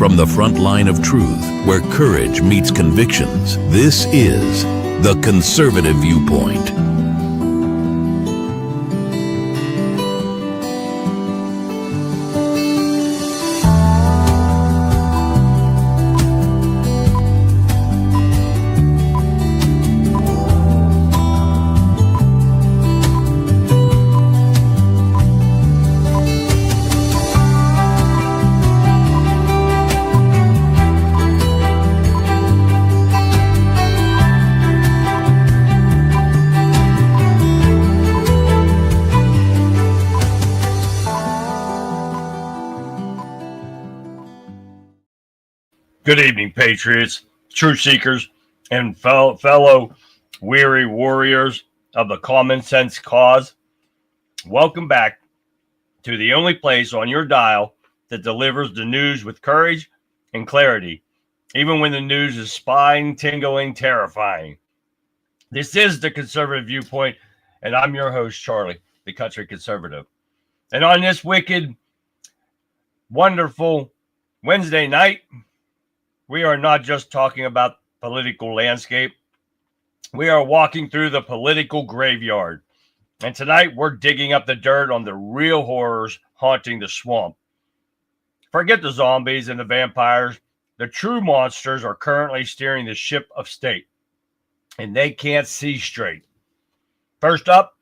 From the front line of truth, where courage meets convictions, this is The Conservative Viewpoint. Good evening, patriots, truth seekers, and fellow weary warriors of the common sense cause. Welcome back to the only place on your dial that delivers the news with courage and clarity, even when the news is spine-tingling, terrifying. This is the Conservative Viewpoint, and I'm your host, Charlie, the Country Conservative. And on this wicked, wonderful Wednesday night, we are not just talking about political landscape. We are walking through the political graveyard. And tonight we're digging up the dirt on the real horrors haunting the swamp. Forget the zombies and the vampires. The true monsters are currently steering the ship of state. And they can't see straight. First up,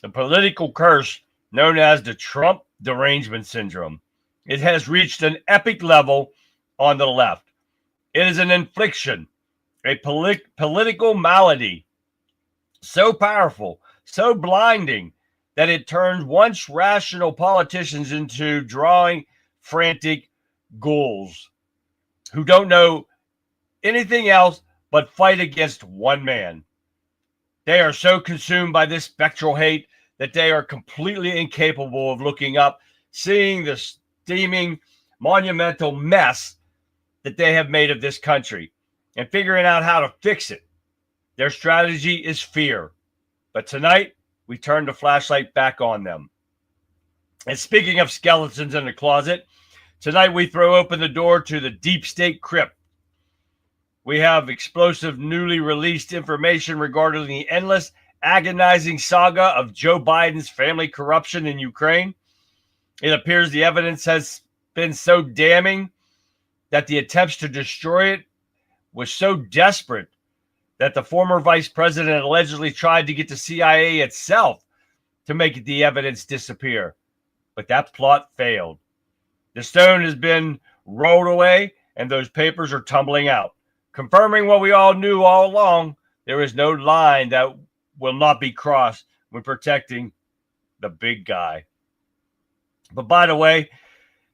the political curse known as the Trump derangement syndrome. It has reached an epic level on the left. It is an infliction, a political malady, so powerful, so blinding, that it turns once rational politicians into drawing frantic ghouls who don't know anything else but fight against one man. They are so consumed by this spectral hate that they are completely incapable of looking up, seeing the steaming, monumental mess that they have made of this country and figuring out how to fix it. Their strategy is fear. But tonight, we turn the flashlight back on them. And speaking of skeletons in the closet, tonight we throw open the door to the deep state crypt. We have explosive, newly released information regarding the endless, agonizing saga of Joe Biden's family corruption in Ukraine. It appears the evidence has been so damning that the attempts to destroy it was so desperate that the former vice president allegedly tried to get the CIA itself to make the evidence disappear. But that plot failed. The stone has been rolled away and those papers are tumbling out, confirming what we all knew all along. There is no line that will not be crossed when protecting the big guy. But by the way,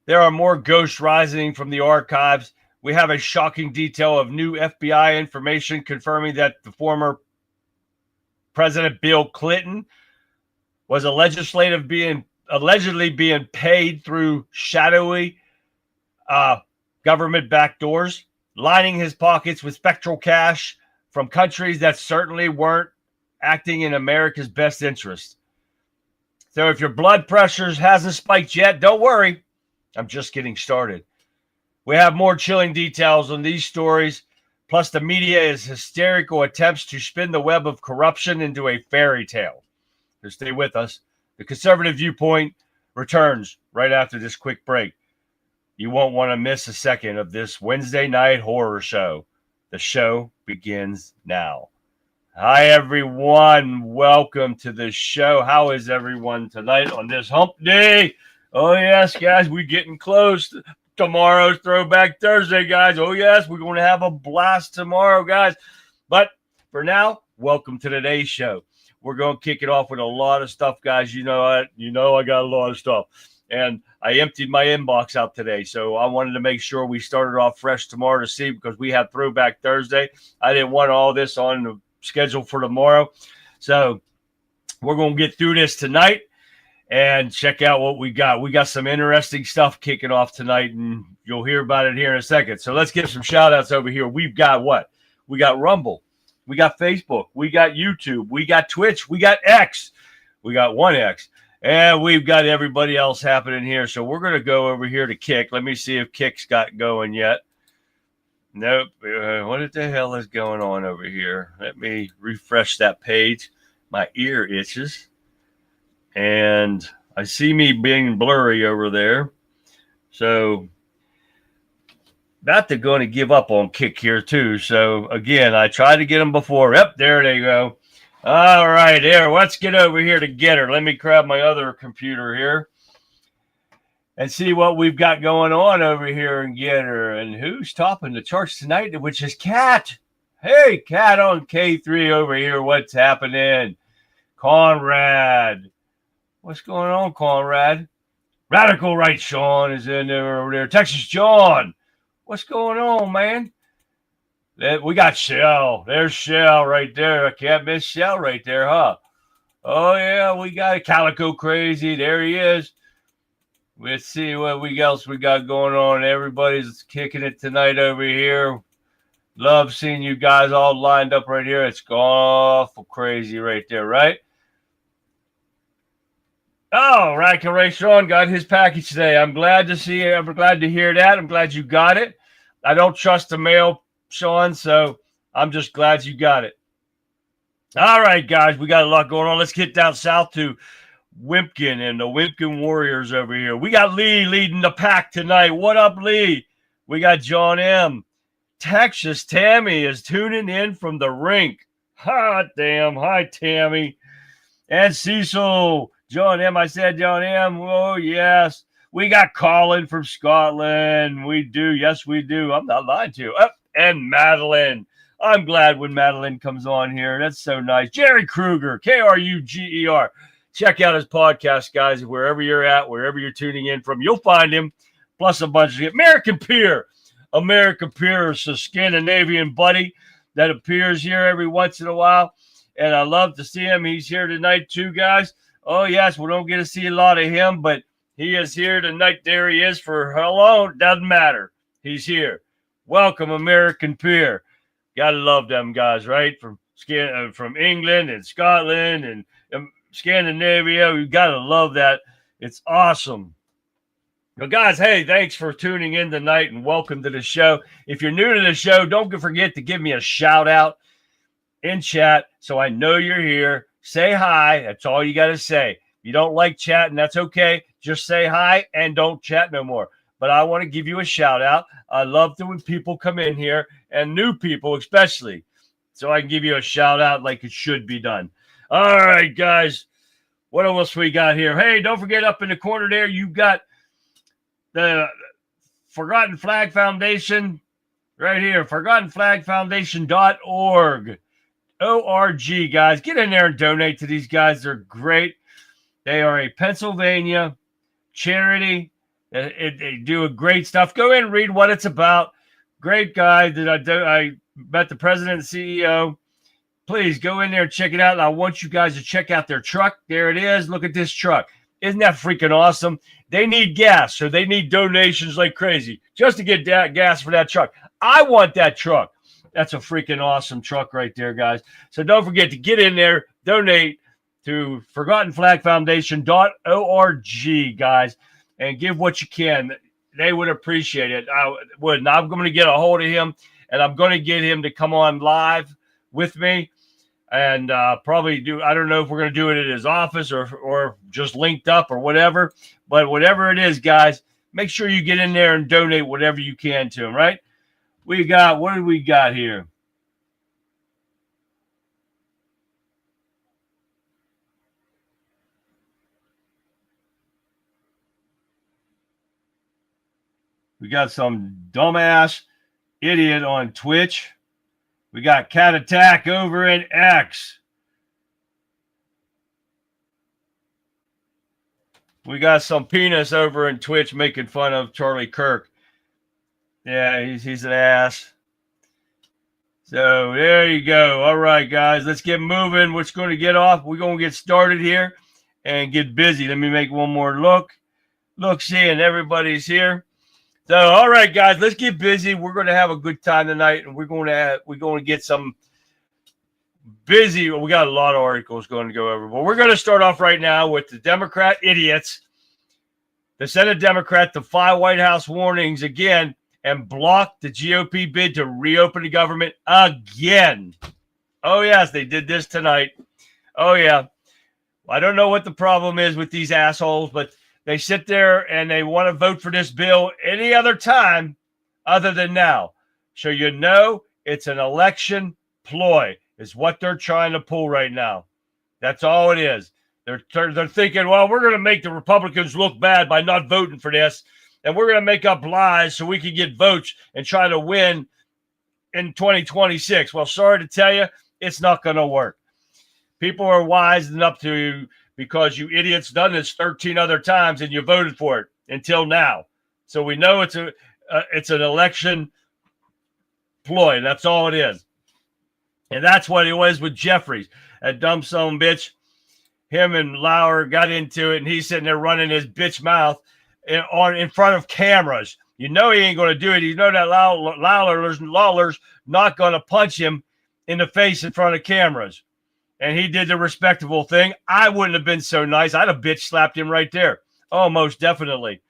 there are more ghosts rising from the archives. We have a shocking detail of new FBI information confirming that the former President Bill Clinton was allegedly being paid through shadowy government backdoors, lining his pockets with spectral cash from countries that certainly weren't acting in America's best interest. So if your blood pressure hasn't spiked yet, don't worry. I'm just getting started. We have more chilling details on these stories, plus the media's hysterical attempts to spin the web of corruption into a fairy tale. So stay with us. The Conservative Viewpoint returns right after this quick break. You won't want to miss a second of this Wednesday night horror show. The show begins now. Hi, everyone. Welcome to the show. How is everyone tonight on this hump day? Oh, yes, guys, we're getting close. Tomorrow's Throwback Thursday, guys. Oh, yes, we're going to have a blast tomorrow, guys. But for now, welcome to today's show. We're going to kick it off with a lot of stuff, guys. You know I got a lot of stuff. And I emptied my inbox out today, so I wanted to make sure we started off fresh tomorrow to see, because we have Throwback Thursday. I didn't want all this on the schedule for tomorrow. So we're going to get through this tonight and check out what we got. We got some interesting stuff kicking off tonight, and you'll hear about it here in a second. So let's give some shout outs over here. We've got what? We got Rumble. We got Facebook. We got YouTube. We got Twitch. We got X. We got 1X. And we've got everybody else happening here. So we're going to go over here to Kick. Let me see if Kick's got going yet. Nope. What the hell is going on over here? Let me refresh that page. My ear itches. And I see me being blurry over there. So about to going to give up on Kick here too. So again, I tried to get them before. Yep, there they go. All right, there. Let's get over here to Getter. Let me grab my other computer here and see what we've got going on over here in Getter. And who's topping the charts tonight, which is Cat. Hey, Cat on K3 over here. What's happening? Conrad. What's going on, Conrad? Radical Right Sean is in there over there. Texas John. What's going on, man? We got Shell. There's Shell right there. I can't miss Shell right there, huh? Oh, yeah, we got a Calico Crazy. There he is. Let's see what else we got going on. Everybody's kicking it tonight over here. Love seeing you guys all lined up right here. It's awful crazy right there, right? Oh, Radical Ray Sean got his package today. I'm glad to see it. I'm glad to hear that. I'm glad you got it. I don't trust the mail, Sean, so I'm just glad you got it. All right, guys, we got a lot going on. Let's get down south to Wimpkin and the Wimpkin Warriors over here. We got Lee leading the pack tonight. What up, Lee? We got John M. Texas Tammy is tuning in from the rink. Hot damn. Hi, Tammy. And Cecil. John M. I said John M. Oh, yes. We got Colin from Scotland. We do. Yes, we do. I'm not lying to you. And Madeline. I'm glad when Madeline comes on here. That's so nice. Jerry Kruger, Kruger. Check out his podcast, guys. Wherever you're at, wherever you're tuning in from, you'll find him. Plus a bunch of American Pier. American Pier is a Scandinavian buddy that appears here every once in a while. And I love to see him. He's here tonight too, guys. Oh, yes, we don't get to see a lot of him, but he is here tonight. There he is for how long? Doesn't matter. He's here. Welcome, American Pier. Gotta love them guys, right? From England and Scotland and Scandinavia. We gotta love that. It's awesome. Well, guys, hey, thanks for tuning in tonight and welcome to the show. If you're new to the show, don't forget to give me a shout out in chat so I know you're here. Say hi. That's all you got to say. If you don't like chatting, that's okay. Just say hi and don't chat no more. But I want to give you a shout out. I love it when people come in here and new people especially. So I can give you a shout out like it should be done. All right, guys. What else we got here? Hey, don't forget up in the corner there, you've got the Forgotten Flag Foundation right here. ForgottenFlagFoundation.org. O-R-G, guys. Get in there and donate to these guys. They're great. They are a Pennsylvania charity. They do great stuff. Go in and read what it's about. Great guy that I met the president and CEO. Please go in there and check it out. And I want you guys to check out their truck. There it is. Look at this truck. Isn't that freaking awesome? They need gas, so they need donations like crazy just to get gas for that truck. I want that truck. That's a freaking awesome truck right there, guys. So don't forget to get in there, donate to ForgottenFlagFoundation.org, guys, and give what you can. They would appreciate it. I would. And I'm going to get a hold of him, and I'm going to get him to come on live with me and probably do. I don't know if we're going to do it at his office or just linked up or whatever. But whatever it is, guys, make sure you get in there and donate whatever you can to him, right? What do we got here? We got some dumbass idiot on Twitch. We got Cat Attack over in X. We got some penis over in Twitch making fun of Charlie Kirk. Yeah, he's an ass. So there you go. All right, guys, let's get moving. We're going to get off. We're going to get started here and get busy. Let me make one more look. See, and everybody's here. So, all right, guys, let's get busy. We're going to have a good time tonight, and we're going to get some busy. We got a lot of articles going to go over, but we're going to start off right now with the Democrat idiots. The Senate Democrat defy White House warnings again and block the GOP bid to reopen the government again. Oh, yes, they did this tonight. Oh, yeah. I don't know what the problem is with these assholes, but they sit there and they want to vote for this bill any other time other than now. So you know it's an election ploy is what they're trying to pull right now. That's all it is. They're thinking, well, we're going to make the Republicans look bad by not voting for this, and we're going to make up lies so we can get votes and try to win in 2026. Well, sorry to tell you, it's not going to work. People are wising up to you because you idiots done this 13 other times and you voted for it until now. So we know it's an election ploy. That's all it is. And that's what it was with Jeffries, that dumb son of a bitch. Him and Lauer got into it, and he's sitting there running his bitch mouth in front of cameras. You know he ain't going to do it. You know that Lawler's not going to punch him in the face in front of cameras. And he did the respectable thing. I wouldn't have been so nice. I'd have bitch slapped him right there. Oh, most definitely.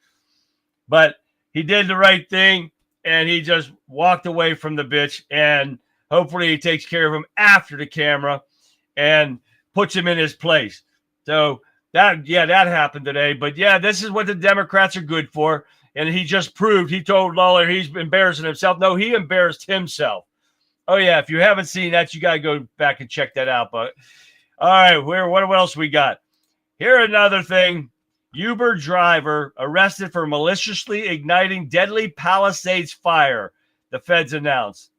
But he did the right thing, and he just walked away from the bitch, and hopefully he takes care of him after the camera and puts him in his place. So that happened today. But yeah, this is what the Democrats are good for. And he just proved, he told Lawler he's embarrassing himself. No, he embarrassed himself. Oh yeah, if you haven't seen that, you got to go back and check that out. But all right, what else we got? Here another thing. Uber driver arrested for maliciously igniting deadly Palisades fire, the feds announced.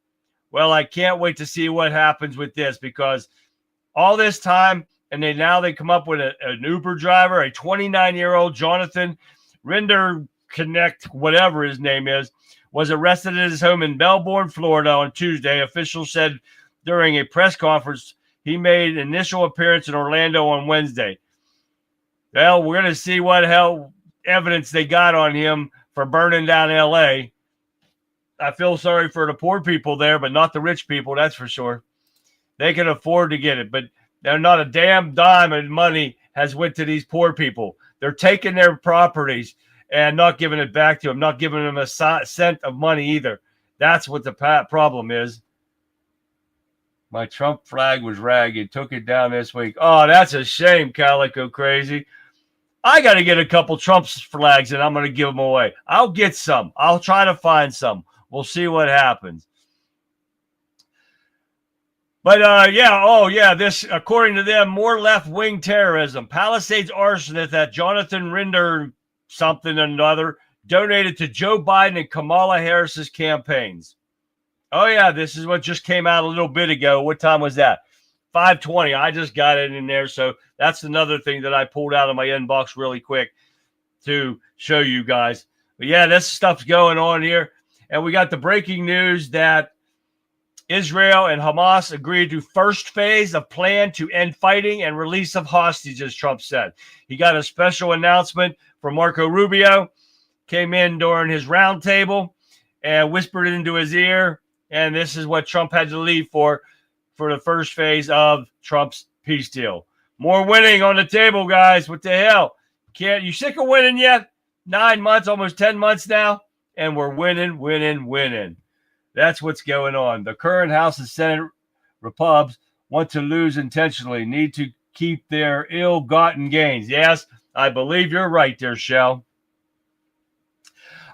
Well, I can't wait to see what happens with this, because all this time, and they come up with an Uber driver, a 29-year-old Jonathan Rinder Connect, whatever his name is, was arrested at his home in Melbourne, Florida on Tuesday. Officials said during a press conference he made an initial appearance in Orlando on Wednesday. Well, we're going to see what hell evidence they got on him for burning down L.A. I feel sorry for the poor people there, but not the rich people, that's for sure. They can afford to get it, but they're not a damn dime of money has went to these poor people. They're taking their properties and not giving it back to them, not giving them a cent of money either. That's what the problem is. My Trump flag was ragged. Took it down this week. Oh, that's a shame, Calico Crazy. I got to get a couple Trump's flags, and I'm going to give them away. I'll get some. I'll try to find some. We'll see what happens. But, this, according to them, more left-wing terrorism. Palisades arsonist that Jonathan Rinder something and another donated to Joe Biden and Kamala Harris's campaigns. Oh, yeah, this is what just came out a little bit ago. What time was that? 5:20. I just got it in there. So that's another thing that I pulled out of my inbox really quick to show you guys. But, yeah, this stuff's going on here. And we got the breaking news that Israel and Hamas agreed to first phase of plan to end fighting and release of hostages, Trump said. He got a special announcement from Marco Rubio, came in during his roundtable and whispered it into his ear. And this is what Trump had to leave for the first phase of Trump's peace deal. More winning on the table, guys. What the hell? You sick of winning yet? 9 months, almost 10 months now. And we're winning. That's what's going on. The current House and Senate Repubs want to lose intentionally, need to keep their ill-gotten gains. Yes, I believe you're right there, Shell.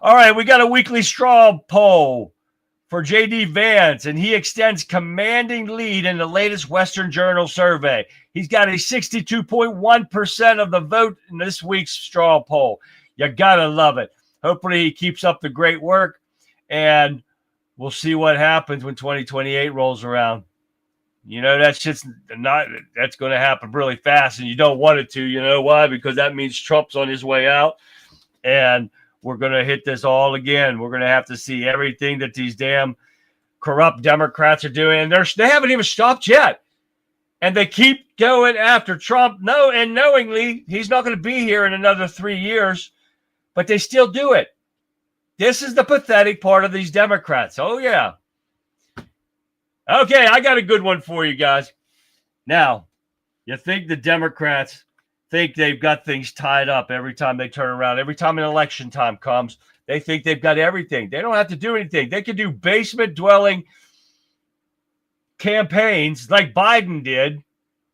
All right, we got a weekly straw poll for J.D. Vance, and he extends commanding lead in the latest Western Journal survey. He's got a 62.1% of the vote in this week's straw poll. You got to love it. Hopefully he keeps up the great work, and we'll see what happens when 2028 rolls around. You know, that's going to happen really fast, and you don't want it to. You know why? Because that means Trump's on his way out, and we're going to hit this all again. We're going to have to see everything that these damn corrupt Democrats are doing, and they haven't even stopped yet. And they keep going after Trump, and knowingly he's not going to be here in another 3 years, but they still do it. This is the pathetic part of these Democrats. Oh, yeah. Okay, I got a good one for you guys. Now, you think the Democrats think they've got things tied up every time they turn around. Every time an election time comes, they think they've got everything. They don't have to do anything. They can do basement dwelling campaigns like Biden did,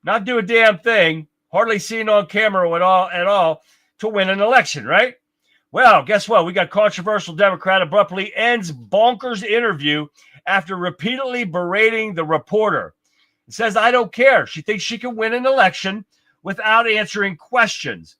not do a damn thing, hardly seen on camera at all to win an election, right? Well, guess what? We got controversial Democrat abruptly ends bonkers interview after repeatedly berating the reporter. It says, I don't care. She thinks she can win an election without answering questions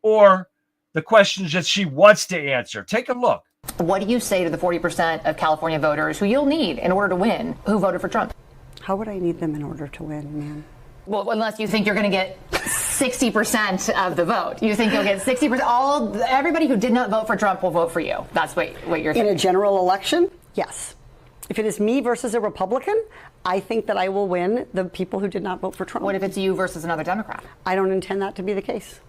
or the questions that she wants to answer. Take a look. What do you say to the 40% of California voters who you'll need in order to win who voted for Trump? How would I need them in order to win, ma'am? Well, unless you think you're going to get 60% of the vote. You think you'll get 60%. Everybody who did not vote for Trump will vote for you. That's what you're thinking. In a general election? Yes. If it is me versus a Republican, I think that I will win the people who did not vote for Trump. What if it's you versus another Democrat? I don't intend that to be the case.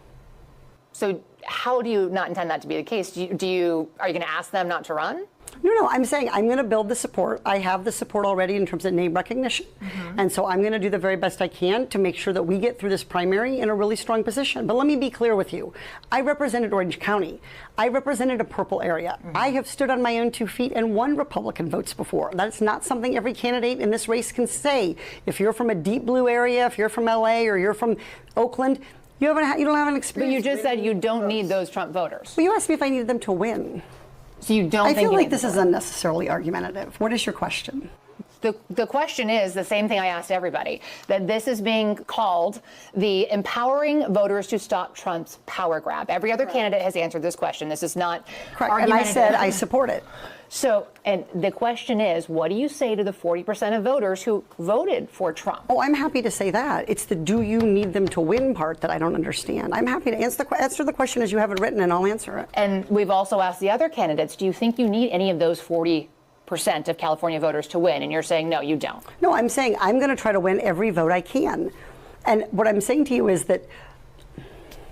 So how do you not intend that to be the case? Are you going to ask them not to run? No, I'm saying I'm going to build the support. I have the support already in terms of name recognition. Mm-hmm. And so I'm going to do the very best I can to make sure that we get through this primary in a really strong position. But let me be clear with you. I represented Orange County. I represented a purple area. Mm-hmm. I have stood on my own 2 feet and won Republican votes before. That's not something every candidate in this race can say. If you're from a deep blue area, if you're from LA or you're from Oakland, you don't have an experience. But you just said you don't need those Trump voters. Well, you asked me if I needed them to win. So you don't I think feel like this is unnecessarily argumentative. What is your question? The question is the same thing I asked everybody, that this is being called the empowering voters to stop Trump's power grab. Every other candidate has answered this question. This is not correct. And I said I support it. So, and the question is, what do you say to the 40% of voters who voted for Trump? Oh, I'm happy to say that. It's the do you need them to win part that I don't understand. I'm happy to answer the question as you have it written, and I'll answer it. And we've also asked the other candidates, do you think you need any of those 40% of California voters to win? And you're saying, no, you don't. No, I'm saying I'm going to try to win every vote I can. And what I'm saying to you is that...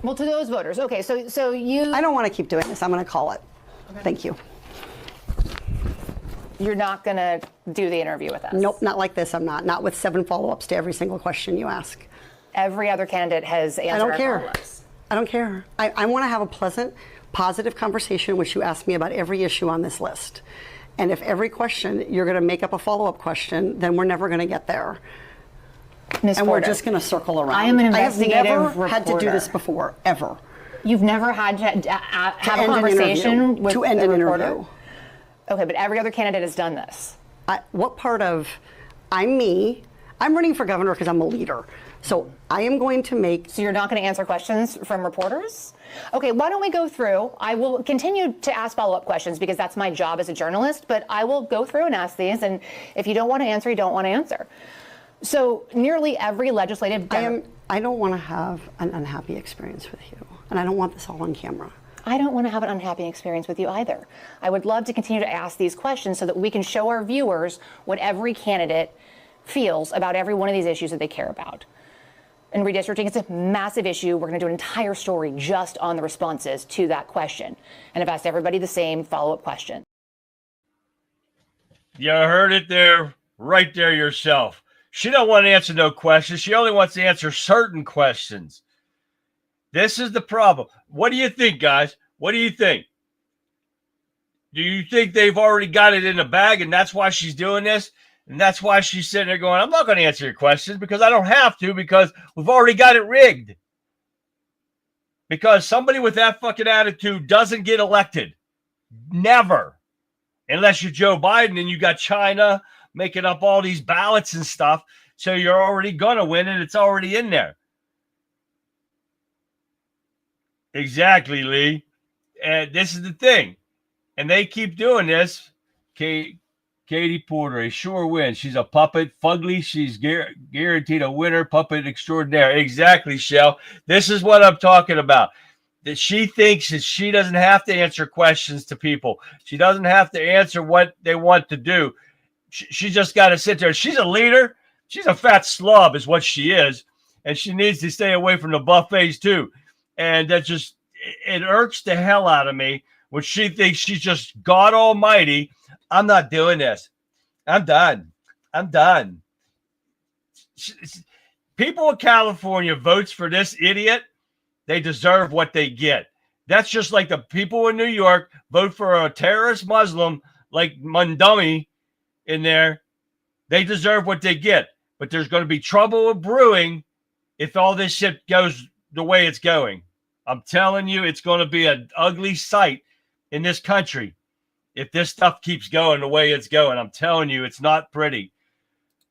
Well, to those voters, okay, so you... I don't want to keep doing this. I'm going to call it. Okay. Thank you. You're not going to do the interview with us? Nope, not like this. I'm not. Not with 7 follow-ups to every single question you ask. Every other candidate has answered. I don't care. I don't care. I want to have a pleasant, positive conversation in which you ask me about every issue on this list. And if every question you're going to make up a follow-up question, then we're never going to get there. Ms. And Porter, we're just going to circle around. I am an investigative I have never reporter. had to do this before, ever. You've never had to have a conversation with to end an reporter? interview. Okay, but every other candidate has done this. What part of, I'm me, I'm running for governor because I'm a leader. So I am going to make... So you're not going to answer questions from reporters? Okay, why don't we go through? I will continue to ask follow-up questions because that's my job as a journalist, but I will go through and ask these, and if you don't want to answer, you don't want to answer. So nearly every legislative... I don't want to have an unhappy experience with you, and I don't want this all on camera. I don't want to have an unhappy experience with you either. I would love to continue to ask these questions so that we can show our viewers what every candidate feels about every one of these issues that they care about. And redistricting, it's a massive issue. We're going to do an entire story just on the responses to that question. And I've asked everybody the same follow-up question. You heard it there, right there yourself. She don't want to answer no questions. She only wants to answer certain questions. This is the problem. What do you think, guys? What do you think? Do you think they've already got it in the bag and that's why she's doing this? And that's why she's sitting there going, I'm not going to answer your questions because I don't have to because we've already got it rigged. Because somebody with that fucking attitude doesn't get elected. Never. Unless you're Joe Biden and you got China making up all these ballots and stuff. So you're already going to win and it's already in there. Exactly, Lee. And this is the thing. And they keep doing this. Katie Porter, a sure win. She's a puppet. Fugly, she's guaranteed a winner. Puppet extraordinaire. Exactly, Shell. This is what I'm talking about. That she thinks that she doesn't have to answer questions to people. She doesn't have to answer what they want to do. She just got to sit there. She's a leader. She's a fat slob is what she is. And she needs to stay away from the buffets too. And that just, it irks the hell out of me when she thinks she's just God Almighty. I'm not doing this. I'm done. people in California votes for this idiot, they deserve what they get. That's just like the people in New York vote for a terrorist Muslim like Mundummy in there. They deserve what they get. But there's going to be trouble brewing if all this shit goes the way it's going. I'm telling you, it's going to be an ugly sight in this country if this stuff keeps going the way it's going. I'm telling you, it's not pretty.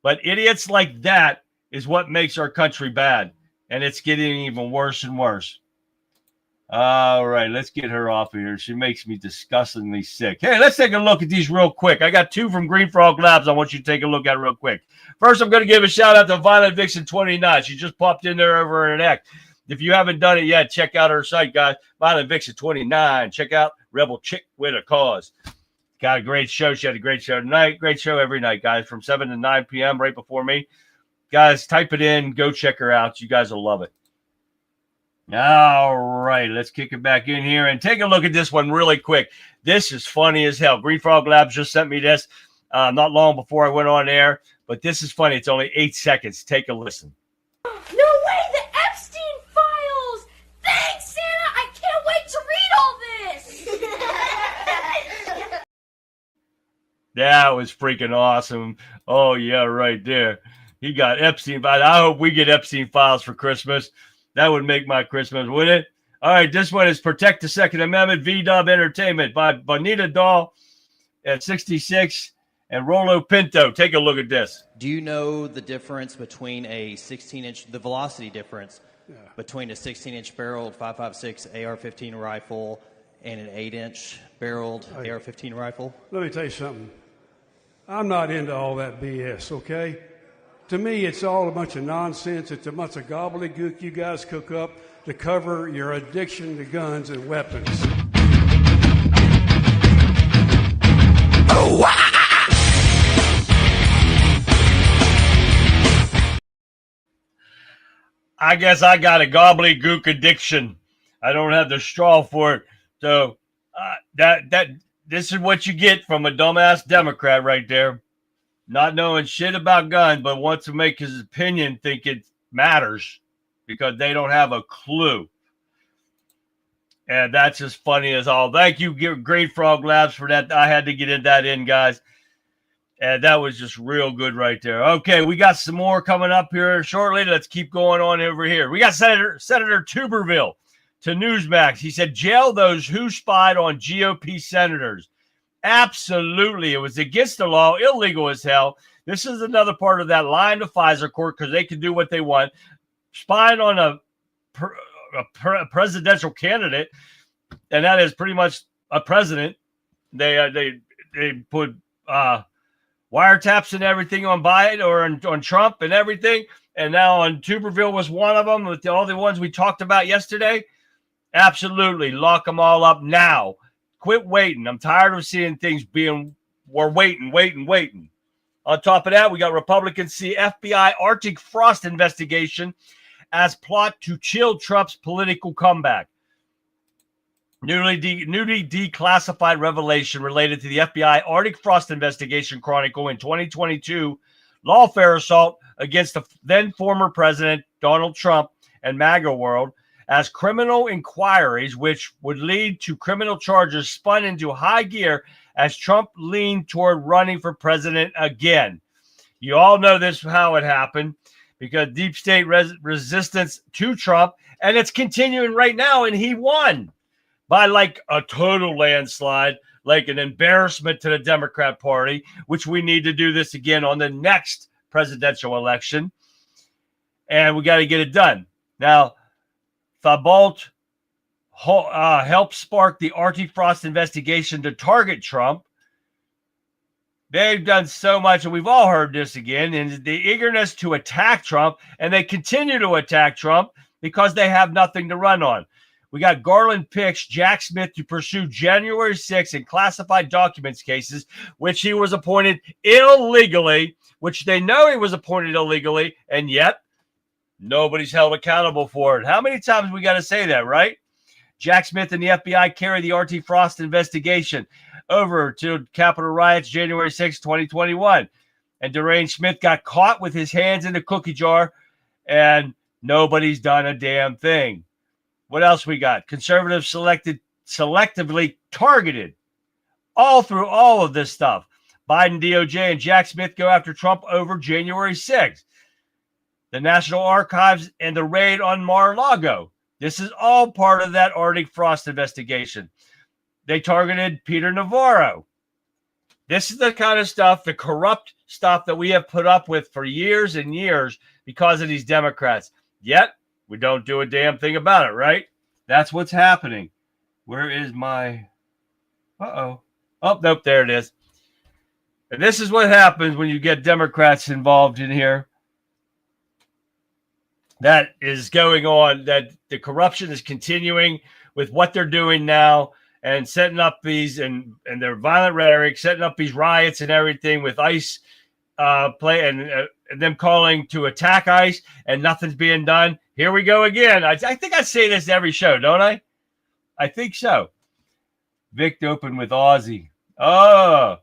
But idiots like that is what makes our country bad. And it's getting even worse and worse. All right, let's get her off of here. She makes me disgustingly sick. Hey, let's take a look at these real quick. I got 2 from Green Frog Labs I want you to take a look at real quick. First, I'm going to give a shout-out to Violent Vixen 29. She just popped in there over in an act. If you haven't done it yet, check out her site, guys. Violent Vixen 29. Check out Rebel Chick with a Cause. Got a great show. She had a great show tonight. Great show every night, guys, from 7 to 9 p.m. right before me. Guys, type it in. Go check her out. You guys will love it. All right, let's kick it back in here and take a look at this one really quick. This is funny as hell. Green Frog Labs just sent me this not long before I went on air, but this is funny. It's only 8 seconds. Take a listen. No way, the Epstein files! Thanks, Santa! I can't wait to read all this! That was freaking awesome. Oh, yeah, right there. He got Epstein files. I hope we get Epstein files for Christmas. That would make my Christmas, wouldn't it? All right, this one is Protect the Second Amendment, V-Dub Entertainment by Bonita Doll at 66 and Rolo Pinto. Take a look at this. Do you know the difference between a 16-inch, the velocity difference between a 16-inch barreled 5.56 AR-15 rifle and an 8-inch barreled AR-15 rifle? Let me tell you something. I'm not into all that BS, okay? To me, it's all a bunch of nonsense. It's a bunch of gobbledygook you guys cook up to cover your addiction to guns and weapons. I guess I got a gobbledygook addiction. I don't have the straw for it. So this is what you get from a dumbass Democrat right there. Not knowing shit about guns, but wants to make his opinion think it matters because they don't have a clue. And that's as funny as all. Thank you, Green Frog Labs, for that. I had to get that in, guys. And that was just real good right there. Okay, we got some more coming up here shortly. Let's keep going on over here. We got Senator Tuberville to Newsmax. He said, jail those who spied on GOP senators. Absolutely. It was against the law, illegal as hell. This is another part of that line to Pfizer court because they can do what they want. Spying on a presidential candidate, and that is pretty much a president. They put wiretaps and everything on Biden or on Trump and everything. And now on Tuberville was one of them with all the ones we talked about yesterday. Absolutely. Lock them all up now. Quit waiting. I'm tired of seeing things we're waiting. On top of that, we got Republicans see FBI Arctic frost investigation as plot to chill Trump's political comeback. Newly declassified revelation related to the FBI Arctic frost investigation chronicle in 2022 lawfare assault against the then former president Donald Trump and MAGA world as criminal inquiries, which would lead to criminal charges, spun into high gear as Trump leaned toward running for president again. You all know this, how it happened, because deep state resistance to Trump, and it's continuing right now, and he won by like a total landslide, like an embarrassment to the Democrat Party, which we need to do this again on the next presidential election, and we got to get it done. Now, Thibault helped spark the Arctic frost investigation to target Trump. They've done so much, and we've all heard this again, and the eagerness to attack Trump, and they continue to attack Trump because they have nothing to run on. We got Garland picks Jack Smith to pursue January 6th in classified documents cases, which he was appointed illegally, which they know he was appointed illegally, and yet nobody's held accountable for it. How many times we got to say that, right? Jack Smith and the FBI carry the Arctic frost investigation over to Capitol riots January 6, 2021. And Deranged Smith got caught with his hands in the cookie jar and nobody's done a damn thing. What else we got? Conservatives selectively targeted all through all of this stuff. Biden, DOJ, and Jack Smith go after Trump over January 6th. The National Archives and the raid on Mar-a-Lago. This is all part of that Arctic Frost investigation. They targeted Peter Navarro. This is the kind of stuff, the corrupt stuff that we have put up with for years and years because of these Democrats. Yet, we don't do a damn thing about it, right? That's what's happening. Where is my... Uh-oh. Oh, nope, there it is. And this is what happens when you get Democrats involved in here. That is going on, that the corruption is continuing with what they're doing now and setting up these and their violent rhetoric, setting up these riots and everything with ICE play and them calling to attack ICE and nothing's being done. Here we go again. I think I say this every show, don't I? I think so. Vic open with Ozzy. Oh,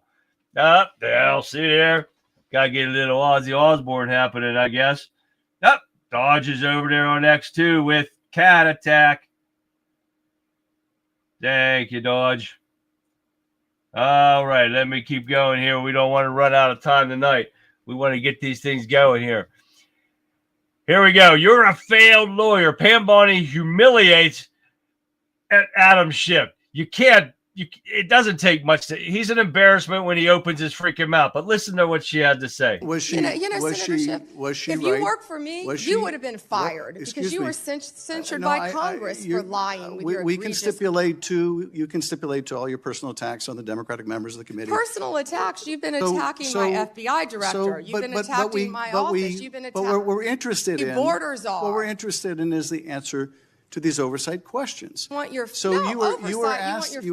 they'll see there. Got to get a little Ozzy Osbourne happening, I guess. Dodge is over there on X2 with Cat Attack. Thank you, Dodge. All right, let me keep going here. We don't want to run out of time tonight. We want to get these things going here. Here we go. You're a failed lawyer. Pam Bondi humiliates Adam Schiff. You can't. It doesn't take much. He's an embarrassment when he opens his freaking mouth. But listen to what she had to say. Was she? Was Senator Schiff, if you worked for me, you would have been fired because you were censured by Congress for lying with your We can stipulate to. You can stipulate to all your personal attacks on the Democratic members of the committee. Personal attacks. You've been attacking my FBI director. You've been attacking my office. You've been attacking. But what we're interested in. Borders are. What we're interested in is the answer to these oversight questions. You were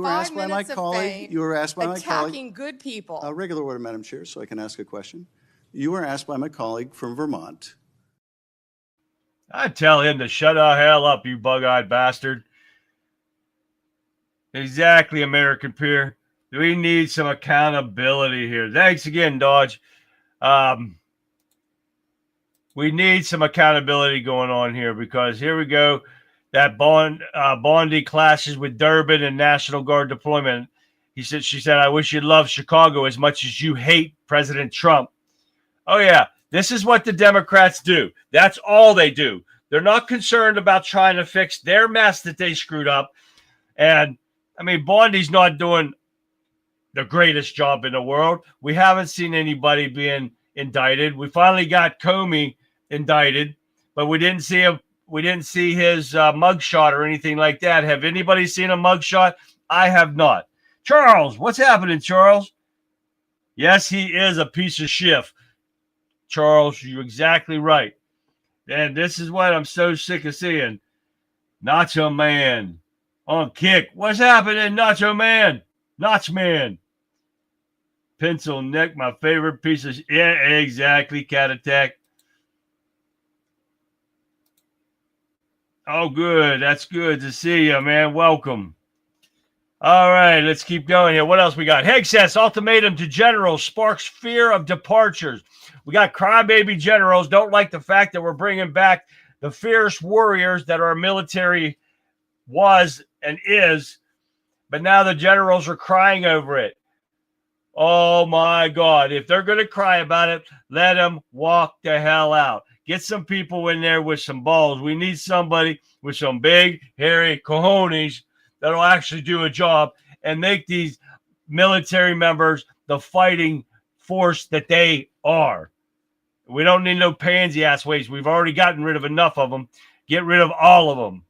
asked by my colleague. You were asked by my colleague. Attacking good people. Regular order, Madam Chair, so I can ask a question. You were asked by my colleague from Vermont. I tell him to shut the hell up, you bug-eyed bastard. Exactly, American peer. We need some accountability here. Thanks again, Dodge. We need some accountability going on here because here we go. That Bondi clashes with Durbin and National Guard deployment. She said, I wish you loved Chicago as much as you hate President Trump. Oh, yeah. This is what the Democrats do. That's all they do. They're not concerned about trying to fix their mess that they screwed up. And, I mean, Bondi's not doing the greatest job in the world. We haven't seen anybody being indicted. We finally got Comey indicted, but we didn't see him. We didn't see his mugshot or anything like that. Have anybody seen a mugshot? I have not. Charles, what's happening, Charles? Yes, he is a piece of shit. Charles, you're exactly right. And this is what I'm so sick of seeing. Nacho Man on kick. What's happening, Nacho Man? Notch Man. Pencil neck, my favorite piece of yeah, exactly, Cat Attack. Oh, good. That's good to see you, man. Welcome. All right, let's keep going here. What else we got? Hegseth's ultimatum to generals sparks fear of departures. We got crybaby generals don't like the fact that we're bringing back the fierce warriors that our military was and is, but now the generals are crying over it. Oh, my God. If they're going to cry about it, let them walk the hell out. Get some people in there with some balls. We need somebody with some big, hairy cojones that'll actually do a job and make these military members the fighting force that they are. We don't need no pansy-ass waste. We've already gotten rid of enough of them. Get rid of all of them.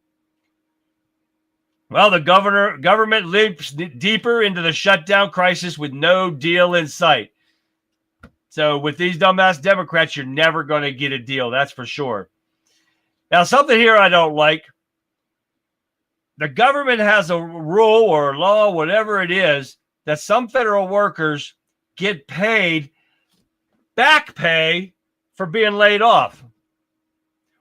Well, the government leaps deeper into the shutdown crisis with no deal in sight. So with these dumbass Democrats, you're never going to get a deal. That's for sure. Now, something here I don't like. The government has a rule or law, whatever it is, that some federal workers get paid back pay for being laid off.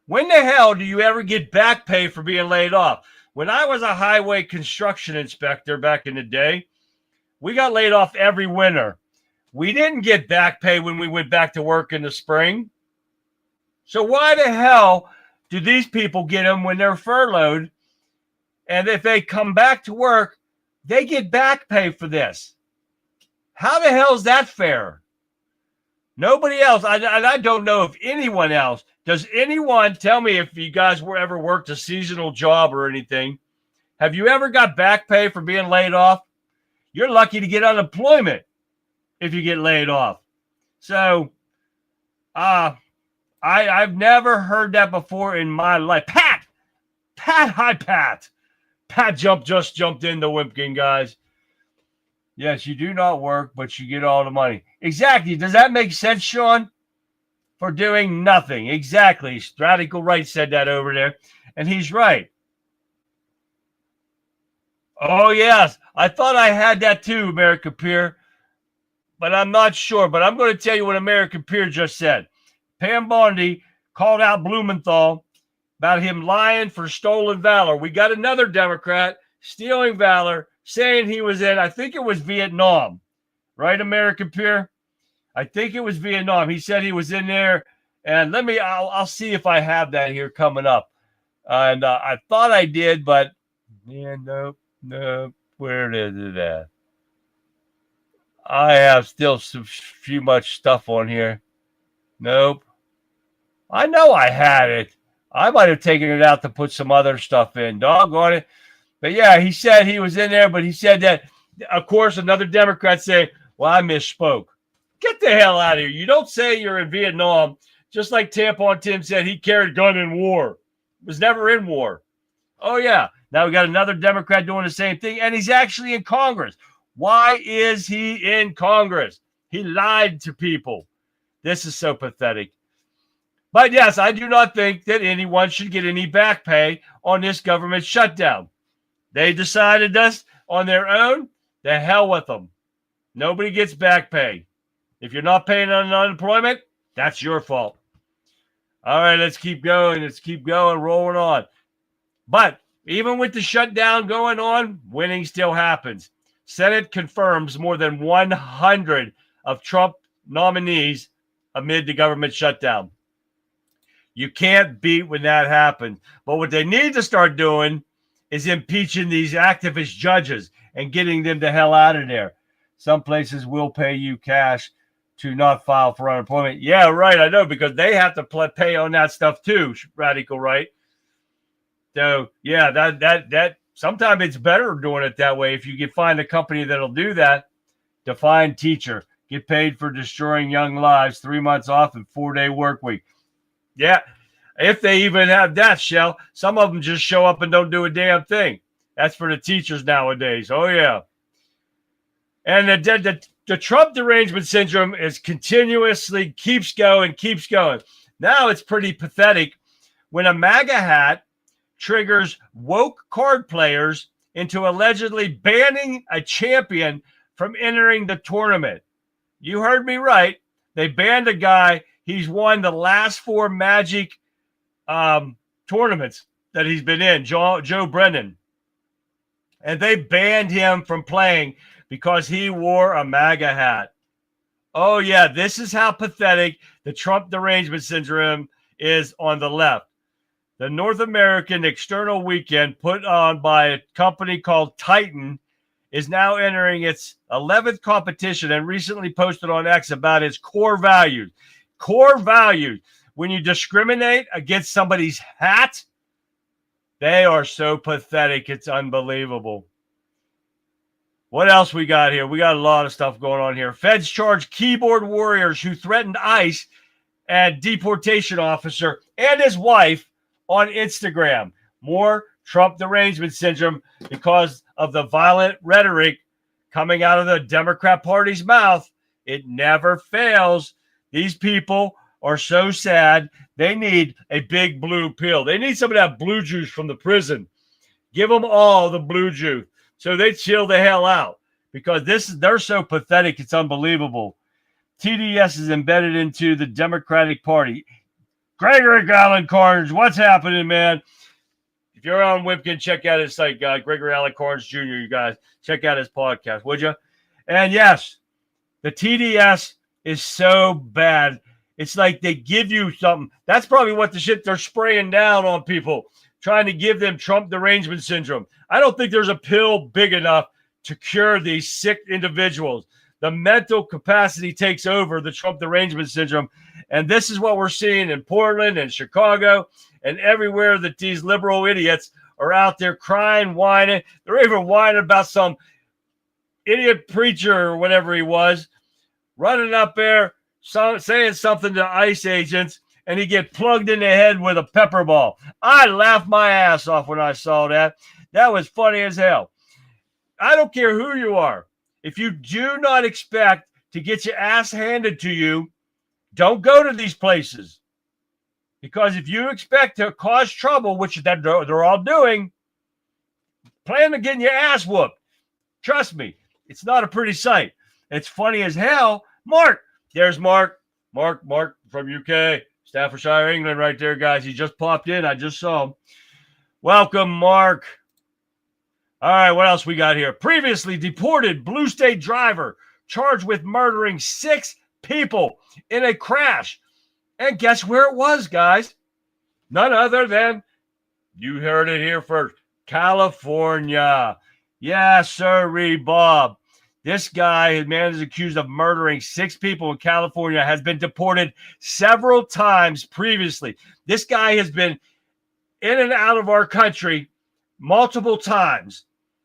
When the hell do you ever get back pay for being laid off? When I was a highway construction inspector back in the day, we got laid off every winter. We didn't get back pay when we went back to work in the spring. So why the hell do these people get them when they're furloughed? And if they come back to work, they get back pay for this. How the hell is that fair? Nobody else, I don't know if anyone else, does anyone tell me if you guys ever worked a seasonal job or anything? Have you ever got back pay for being laid off? You're lucky to get unemployment if you get laid off. So, I've never heard that before in my life. Pat, hi, Pat. Pat just jumped in the Wimpkin, guys. Yes, you do not work, but you get all the money. Exactly. Does that make sense, Sean? For doing nothing. Exactly. Radical Right said that over there, and he's right. Oh, yes. I thought I had that too, American Peer, but I'm not sure. But I'm going to tell you what American Peer just said. Pam Bondi called out Blumenthal about him lying for stolen valor. We got another Democrat stealing valor, saying he was in, I think it was Vietnam. Right, American Peer? I think it was Vietnam. He said he was in there. And I'll see if I have that here coming up. And I thought I did, but nope. Where is it at? I have still few much stuff on here. Nope. I know I had it. I might have taken it out to put some other stuff in. Doggone it. But yeah, he said he was in there, but he said that, of course, another Democrat said, well, I misspoke. Get the hell out of here. You don't say you're in Vietnam, just like Tampon Tim said he carried a gun in war. Was never in war. Oh, yeah. Now we got another Democrat doing the same thing, and he's actually in Congress. Why is he in Congress? He lied to people. This is so pathetic. But yes, I do not think that anyone should get any back pay on this government shutdown. They decided this on their own. The hell with them. Nobody gets back pay. If you're not paying on unemployment, that's your fault. All right, let's keep going. Rolling on. But even with the shutdown going on, winning still happens. Senate confirms more than 100 of Trump nominees amid the government shutdown. You can't beat when that happens. But what they need to start doing is impeaching these activist judges and getting them the hell out of there. Some places will pay you cash to not file for unemployment. Yeah, right, I know, because they have to pay on that stuff too, Radical Right. So, yeah, that sometimes it's better doing it that way if you can find a company that'll do that. Define teacher. Get paid for destroying young lives, 3 months off and 4-day work week. Yeah, if they even have that, Shell. Some of them just show up and don't do a damn thing. That's for the teachers nowadays. Oh, yeah. And the Trump derangement syndrome is continuously keeps going. Now it's pretty pathetic when a MAGA hat triggers woke card players into allegedly banning a champion from entering the tournament. You heard me right. They banned a guy. He's won the last 4 Magic tournaments that he's been in, Joe Brennan. And they banned him from playing because he wore a MAGA hat. Oh, yeah, this is how pathetic the Trump derangement syndrome is on the left. The North American External Weekend, put on by a company called Titan, is now entering its 11th competition and recently posted on X about its core values. Core values. When you discriminate against somebody's hat, they are so pathetic. It's unbelievable. What else we got here? We got a lot of stuff going on here. Feds charge keyboard warriors who threatened ICE and deportation officer and his wife on Instagram. More Trump derangement syndrome because of the violent rhetoric coming out of the Democrat Party's mouth. It never fails. These people are so sad. They need a big blue pill. They need some of that blue juice from the prison. Give them all the blue juice so they chill the hell out because they're so pathetic. It's unbelievable. TDS is embedded into the Democratic Party. Gregory Allen Carnes, what's happening, man? If you're on Wimpkin, check out his site, guys. Gregory Allen Carnes Jr., you guys. Check out his podcast, would you? And yes, the TDS is so bad. It's like they give you something. That's probably what the shit they're spraying down on people, trying to give them Trump derangement syndrome. I don't think there's a pill big enough to cure these sick individuals. The mental capacity takes over the Trump derangement syndrome. And this is what we're seeing in Portland and Chicago and everywhere that these liberal idiots are out there crying, whining. They're even whining about some idiot preacher or whatever he was running up there saying something to ICE agents, and he get plugged in the head with a pepper ball. I laughed my ass off when I saw that. That was funny as hell. I don't care who you are. If you do not expect to get your ass handed to you, don't go to these places. Because if you expect to cause trouble, which they're all doing, plan on getting your ass whooped. Trust me, it's not a pretty sight. It's funny as hell. Mark, there's Mark from UK, Staffordshire, England right there, guys. He just popped in. I just saw him. Welcome, Mark. All right, what else we got here? Previously deported blue state driver charged with murdering 6 people in a crash. And guess where it was, guys? None other than, you heard it here first, California. Yes, sir, Bob. This guy, man, is accused of murdering 6 people in California, has been deported several times previously. This guy has been in and out of our country multiple times,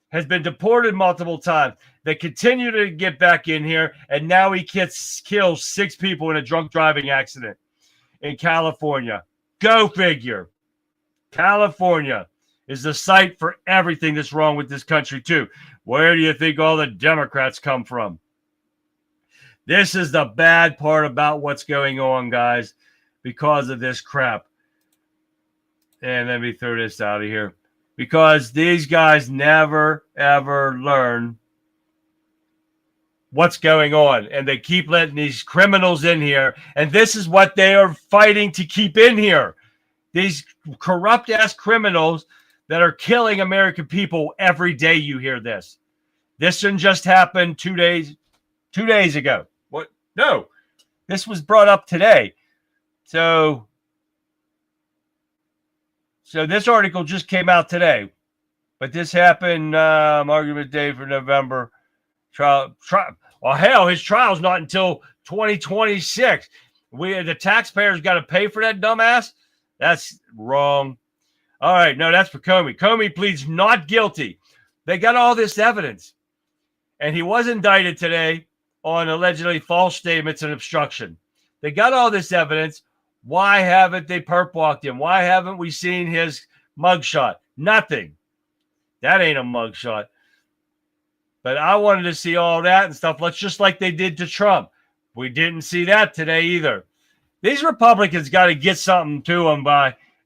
has been deported multiple times. They continue to get back in here, and now he kills 6 people in a drunk driving accident in California. Go figure. California is the site for everything that's wrong with this country, too. Where do you think all the Democrats come from? This is the bad part about what's going on, guys, because of this crap. And let me throw this out of here. Because these guys never, ever learn what's going on. And they keep letting these criminals in here. And this is what they are fighting to keep in here. These corrupt-ass criminals that are killing American people every day. You hear this. This didn't just happen 2 days ago. What? No, this was brought up today. So this article just came out today, but this happened argument day for November trial. Well, hell, his trial's not until 2026. The taxpayers got to pay for that dumbass. That's wrong. All right, no, that's for Comey. Comey pleads not guilty. They got all this evidence, and he was indicted today on allegedly false statements and obstruction. They got all this evidence. Why haven't they perp walked him? Why haven't we seen his mugshot? Nothing. That ain't a mugshot. But I wanted to see all that and stuff. Let's just like they did to Trump. We didn't see that today either. These Republicans got to get something to them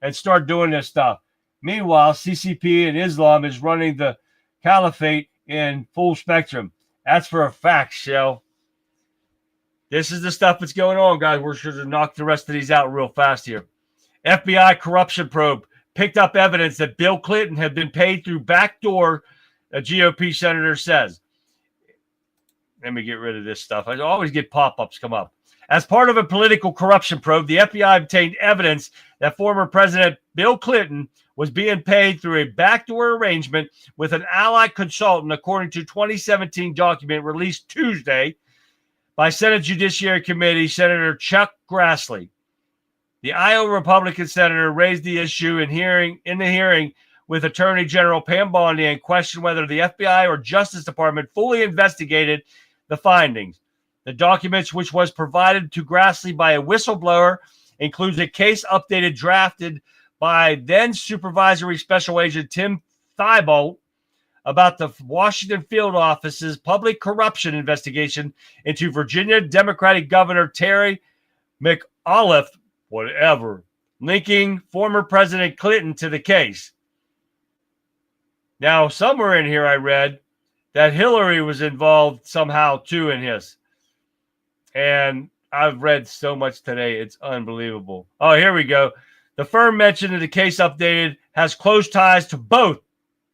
and start doing this stuff. Meanwhile, CCP and Islam is running the caliphate in full spectrum. That's for a fact, Shell. This is the stuff that's going on, guys. We're sure to knock the rest of these out real fast here. FBI corruption probe picked up evidence that Bill Clinton had been paid through backdoor, a GOP senator says. Let me get rid of this stuff. I always get pop-ups come up. As part of a political corruption probe, the FBI obtained evidence that former President Bill Clinton was being paid through a backdoor arrangement with an allied consultant, according to a 2017 document released Tuesday by Senate Judiciary Committee Senator Chuck Grassley. The Iowa Republican senator raised the issue in the hearing with Attorney General Pam Bondi and questioned whether the FBI or Justice Department fully investigated the findings. The documents, which was provided to Grassley by a whistleblower, includes a case updated drafted by then Supervisory Special Agent Tim Thibault about the Washington field office's public corruption investigation into Virginia Democratic Governor Terry McAuliffe, linking former President Clinton to the case. Now, somewhere in here I read that Hillary was involved somehow too in his. And I've read so much today, it's unbelievable. Oh, here we go. The firm mentioned in the case updated has close ties to both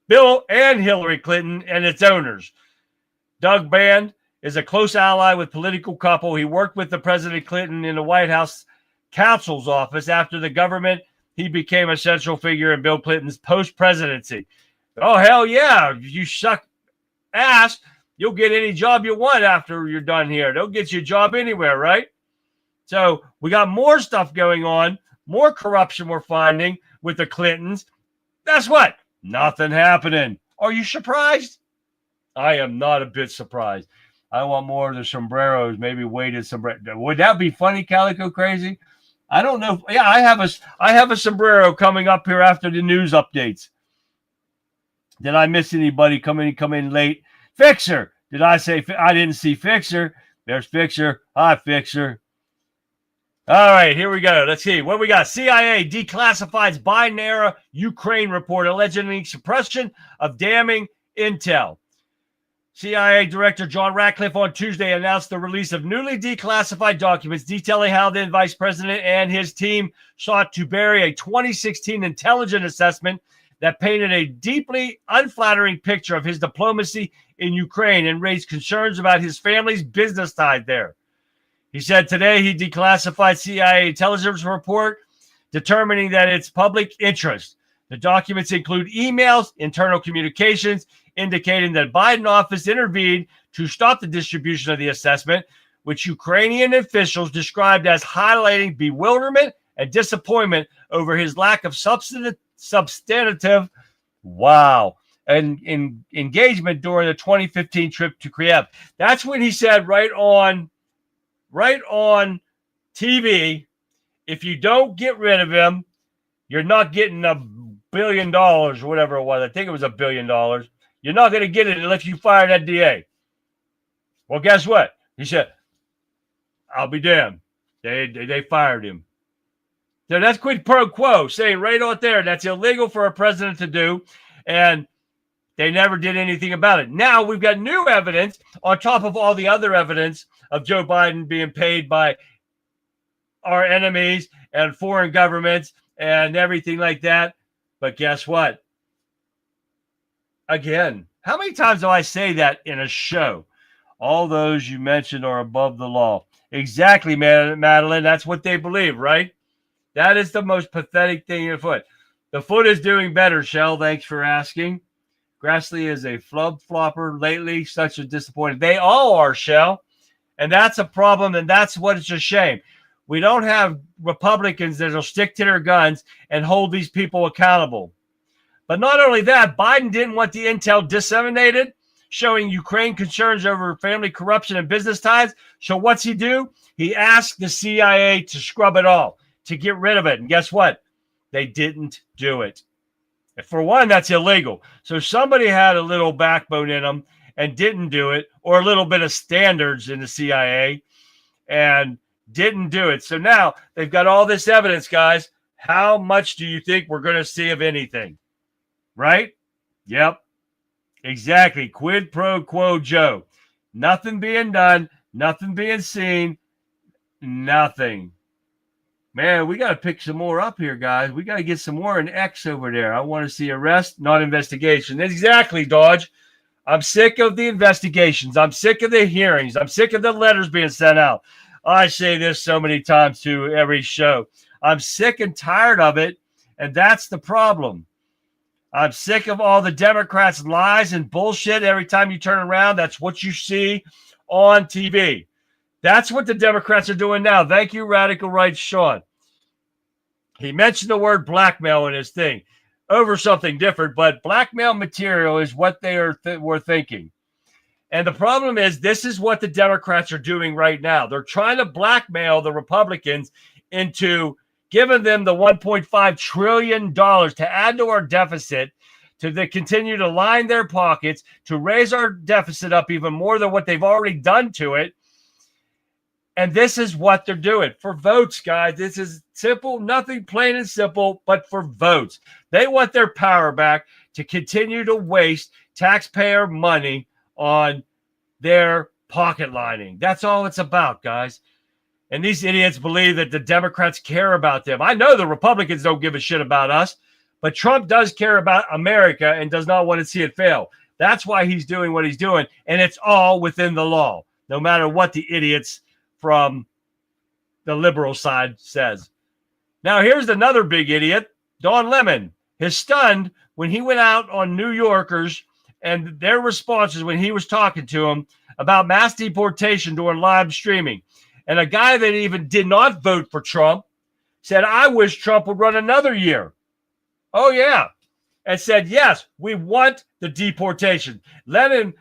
Bill and Hillary Clinton and its owners. Doug Band is a close ally with political couple. He worked with the President Clinton in the White House counsel's office. After the government, he became a central figure in Bill Clinton's post-presidency. Oh, hell yeah. If you suck ass, you'll get any job you want after you're done here. They'll get you a job anywhere, right? So we got more stuff going on, more corruption we're finding with the Clintons. Guess what? Nothing happening. Are you surprised? I am not a bit surprised. I want more of the sombreros, maybe weighted sombrero. Would that be funny, Calico Crazy? I don't know. Yeah, I have a sombrero coming up here after the news updates. Did I miss anybody come in late? Fixer. Did I say I didn't see Fixer? There's Fixer. Hi, Fixer. All right, here we go. Let's see. What we got? CIA declassifies Biden-era Ukraine report alleging suppression of damning intel. CIA Director John Ratcliffe on Tuesday announced the release of newly declassified documents detailing how then Vice President and his team sought to bury a 2016 intelligence assessment that painted a deeply unflattering picture of his diplomacy in Ukraine and raised concerns about his family's business ties there. He said today he declassified CIA intelligence report, determining that it's public interest. The documents include emails, internal communications, indicating that Biden office intervened to stop the distribution of the assessment, which Ukrainian officials described as highlighting bewilderment and disappointment over his lack of substantive and engagement during the 2015 trip to Kiev. That's when he said right on TV, if you don't get rid of him, you're not getting $1 billion or whatever it was. I think it was $1 billion. You're not going to get it unless you fire that DA. Well, guess what? He said, I'll be damned. They fired him. So that's quid pro quo, saying right out there that's illegal for a president to do, and they never did anything about it. Now we've got new evidence on top of all the other evidence of Joe Biden being paid by our enemies and foreign governments and everything like that. But guess what? Again, how many times do I say that in a show? All those you mentioned are above the law. Exactly, Madeline. That's what they believe, right? That is the most pathetic thing in the foot. The foot is doing better, Shell. Thanks for asking. Grassley is a flub-flopper lately. Such a disappointment. They all are, Shell. And that's a problem, and that's what it's a shame. We don't have Republicans that will stick to their guns and hold these people accountable. But not only that, Biden didn't want the intel disseminated, showing Ukraine concerns over family corruption and business ties. So what's he do? He asked the CIA to scrub it all, to get rid of it. And guess what? They didn't do it. For one, that's illegal. So somebody had a little backbone in them and didn't do it, or a little bit of standards in the CIA and didn't do it. So now they've got all this evidence, guys. How much do you think we're going to see of anything? Right? Yep. Exactly. Quid pro quo Joe. Nothing being done. Nothing being seen. Nothing. Man, we got to pick some more up here, guys. We got to get some more in X over there. I want to see arrest, not investigation. Exactly, Dodge. I'm sick of the investigations. I'm sick of the hearings. I'm sick of the letters being sent out. I say this so many times to every show. I'm sick and tired of it, and that's the problem. I'm sick of all the Democrats' lies and bullshit. Every time you turn around, that's what you see on TV. That's what the Democrats are doing now. Thank you, Radical Right Sean. He mentioned the word blackmail in his thing over something different, but blackmail material is what they were thinking. And the problem is, this is what the Democrats are doing right now. They're trying to blackmail the Republicans into giving them the $1.5 trillion to add to our deficit, to continue to line their pockets, to raise our deficit up even more than what they've already done to it. And this is what they're doing for votes, guys. This is simple, nothing plain and simple, but for votes. They want their power back to continue to waste taxpayer money on their pocket lining. That's all it's about, guys. And these idiots believe that the Democrats care about them. I know the Republicans don't give a shit about us, but Trump does care about America and does not want to see it fail. That's why he's doing what he's doing, and it's all within the law. no matter what the idiots from the liberal side says. Now, here's another big idiot, Don Lemon. Is stunned when he went out on New Yorkers and their responses when he was talking to them about mass deportation during live streaming. And a guy that even did not vote for Trump said, I wish Trump would run another year. Oh, yeah. And said, yes, we want the deportation. Lemon,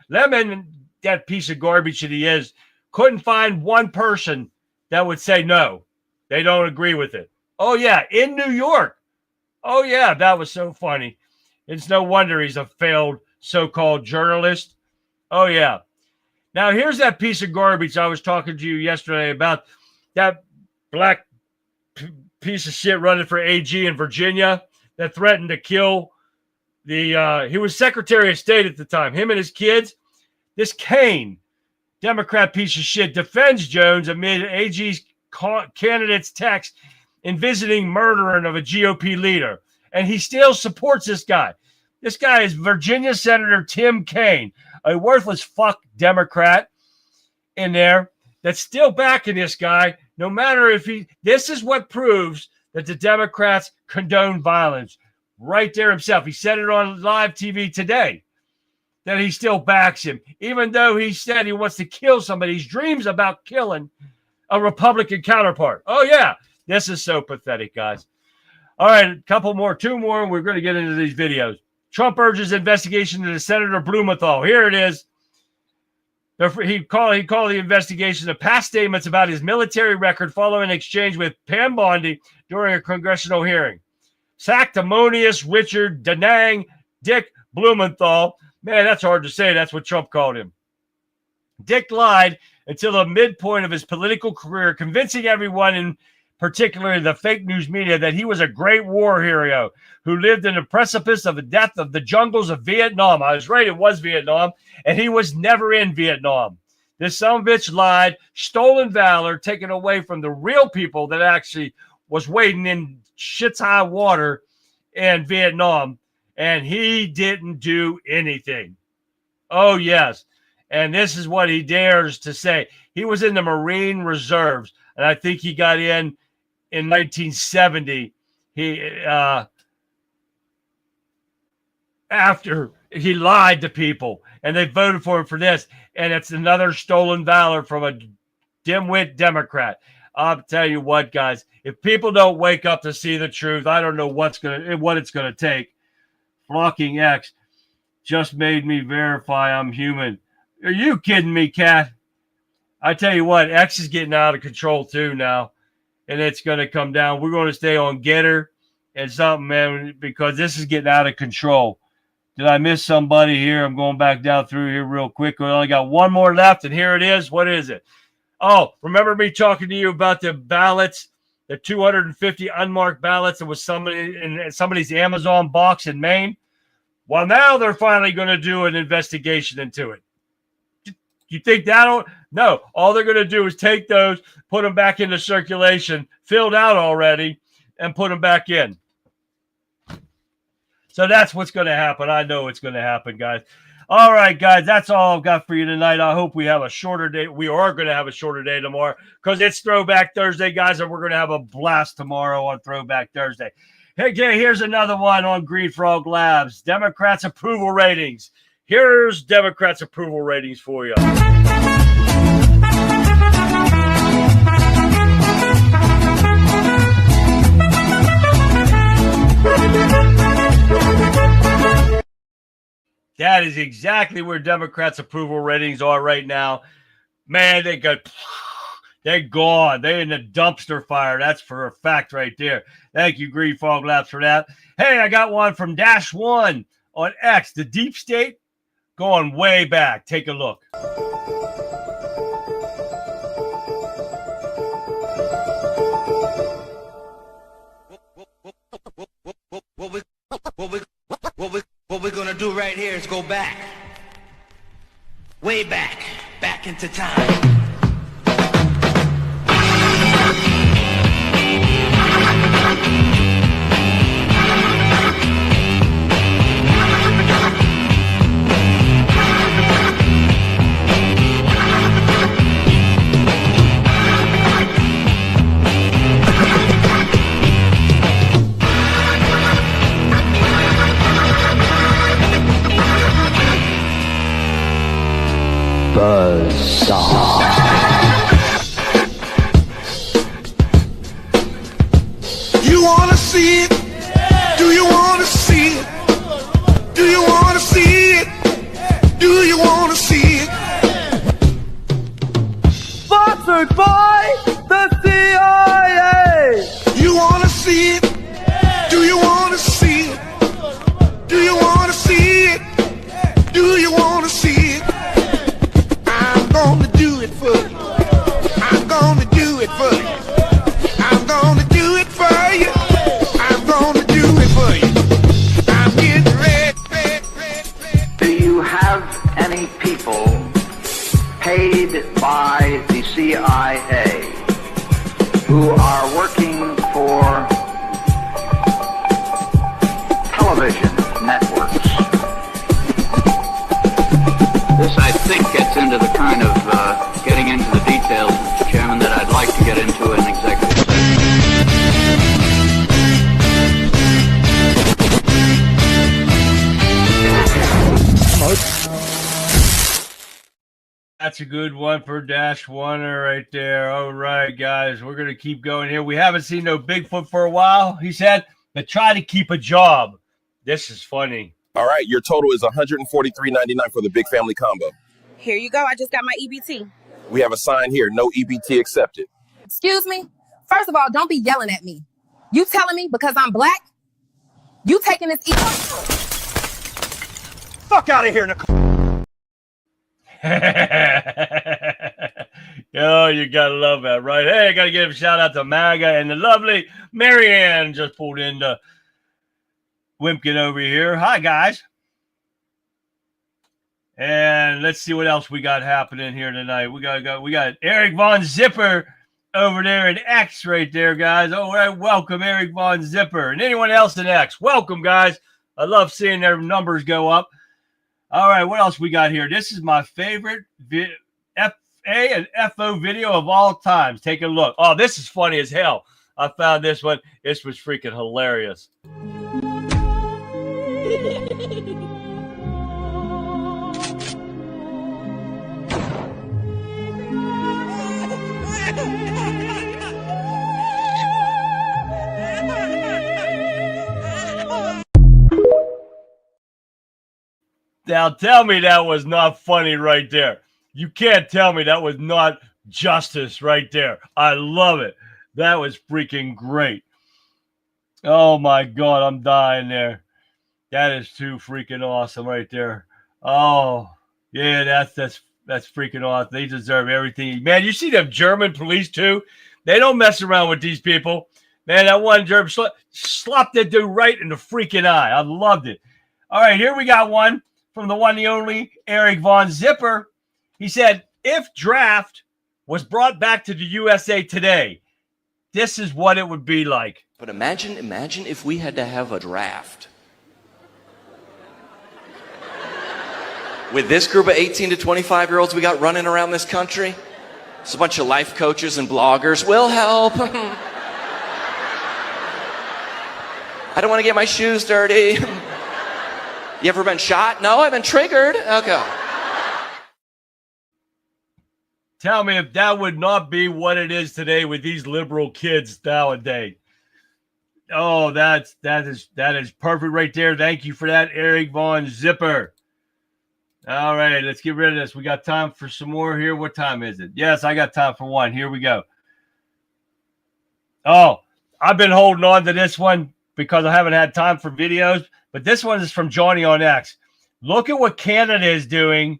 that piece of garbage that he is, couldn't find one person that would say no. They don't agree with it. Oh, yeah, in New York. Oh, yeah, that was so funny. It's no wonder he's a failed so-called journalist. Oh, yeah. Now, here's that piece of garbage I was talking to you yesterday about, that black piece of shit running for AG in Virginia that threatened to kill he was Secretary of State at the time, him and his kids. This Kane, Democrat piece of shit, defends Jones amid AG's candidate's text in visiting murdering of a GOP leader. And he still supports this guy. This guy is Virginia Senator Tim Kaine, a worthless fuck Democrat in there that's still backing this guy, no matter if this is what proves that the Democrats condone violence. Right there himself. He said it on live TV today that he still backs him, even though he said he wants to kill somebody. He dreams about killing a Republican counterpart. Oh, yeah. This is so pathetic, guys. All right, two more, and we're going to get into these videos. Trump urges investigation into Senator Blumenthal. Here it is. He called the investigation of past statements about his military record following an exchange with Pam Bondi during a congressional hearing. Sanctimonious Richard Danang Dick Blumenthal. Man, that's hard to say. That's what Trump called him. Dick lied until the midpoint of his political career, convincing everyone, in particular the fake news media, that he was a great war hero who lived in the precipice of the death of the jungles of Vietnam. I was right, it was Vietnam, and he was never in Vietnam. This sumbitch lied, stolen valor, taken away from the real people that actually was wading in shit's high water in Vietnam, and he didn't do anything. Oh, yes. And this is what he dares to say. He was in the Marine Reserves, and I think he got in 1970. After he lied to people, and they voted for him for this, and it's another stolen valor from a dimwit Democrat. I'll tell you what, guys, if people don't wake up to see the truth, I don't know what it's gonna take. Flocking X just made me verify I'm human. Are you kidding me, Cat? I tell you what, X is getting out of control too now, and it's gonna come down. We're gonna stay on Getter and something, man, because this is getting out of control. Did I miss somebody here? I'm going back down through here real quick. We only got one more left, and here it is. What is it? Oh, remember me talking to you about the ballots, the 250 unmarked ballots that was somebody in somebody's Amazon box in Maine? Well, now they're finally going to do an investigation into it. You think that'll? No, all they're going to do is take those, put them back into circulation, filled out already, and put them back in. So that's what's going to happen. I know it's going to happen, guys. All right, guys, that's all I've got for you tonight. I hope we have a shorter day. We are going to have a shorter day tomorrow because it's Throwback Thursday, guys, and we're going to have a blast tomorrow on Throwback Thursday. Hey, here's another one on Green Frog Labs. Democrats' approval ratings. Here's Democrats' approval ratings for you. That is exactly where Democrats' approval ratings are right now. Man, they're gone. They're in the dumpster fire. That's for a fact right there. Thank you, Green Frog Labs, for that. Hey, I got one from Dash One on X. The deep state going way back. Take a look. What we're gonna do right here is go back, way back into time. see it? Do you want to see it? Do you want to see it? Do you want to see it? Sponsored by the CIA. You want to see it? Do you want to see it? Do you want to see it? Do you want to see it? I'm gonna do it for you. I'm gonna do it for you. I'm gonna do it for you. I'm gonna do it for you. I'm getting ready. Do you have any people paid by the CIA who are working for television networks? This, I think, gets into the kind of getting into the details, Mr. Chairman, that I'd like to get into in executive session. That's a good one for Dash Oneer right there. All right, guys, we're going to keep going here. We haven't seen no Bigfoot for a while, he said, but try to keep a job. This is funny. All right, your total is $143.99 for the big family combo. Here you go. I just got my EBT. We have a sign here, no EBT accepted. Excuse me? First of all, don't be yelling at me. You telling me because I'm black? You taking this Fuck out of here, Nicole. Yo, you gotta love that, right? Hey, I gotta give a shout out to MAGA and the lovely Marianne just pulled into Wimpkin over here. Hi, guys. And let's see what else we got happening here tonight. We got Eric Von Zipper over there in X right there, guys. All right, welcome Eric Von Zipper and anyone else in X. Welcome, guys. I love seeing their numbers go up. All right, what else we got here? This is my favorite FA and FO video of all times. Take a look. Oh, this is funny as hell. I found this one. This was freaking hilarious. Now tell me that was not funny right there. You can't tell me that was not justice right there. I love it. That was freaking great. Oh my God, I'm dying there. That is too freaking awesome right there. Oh yeah, that's freaking awesome. They deserve everything. Man, you see them German police too? They don't mess around with these people. Man, that one German slapped that dude right in the freaking eye. I loved it. All right, here we got one from the one, the only Eric Von Zipper. He said, if draft was brought back to the USA today, this is what it would be like. But imagine if we had to have a draft. With this group of 18 to 25-year-olds we got running around this country, it's a bunch of life coaches and bloggers. We'll help. I don't want to get my shoes dirty. You ever been shot? No, I've been triggered. Okay. Tell me if that would not be what it is today with these liberal kids nowadays. Oh, that is perfect right there. Thank you for that, Eric Von Zipper. All right, let's get rid of this. We got time for some more here. What time is it? Yes, I got time for one. Here we go. Oh, I've been holding on to this one because I haven't had time for videos. But this one is from Johnny on X. Look at what Canada is doing,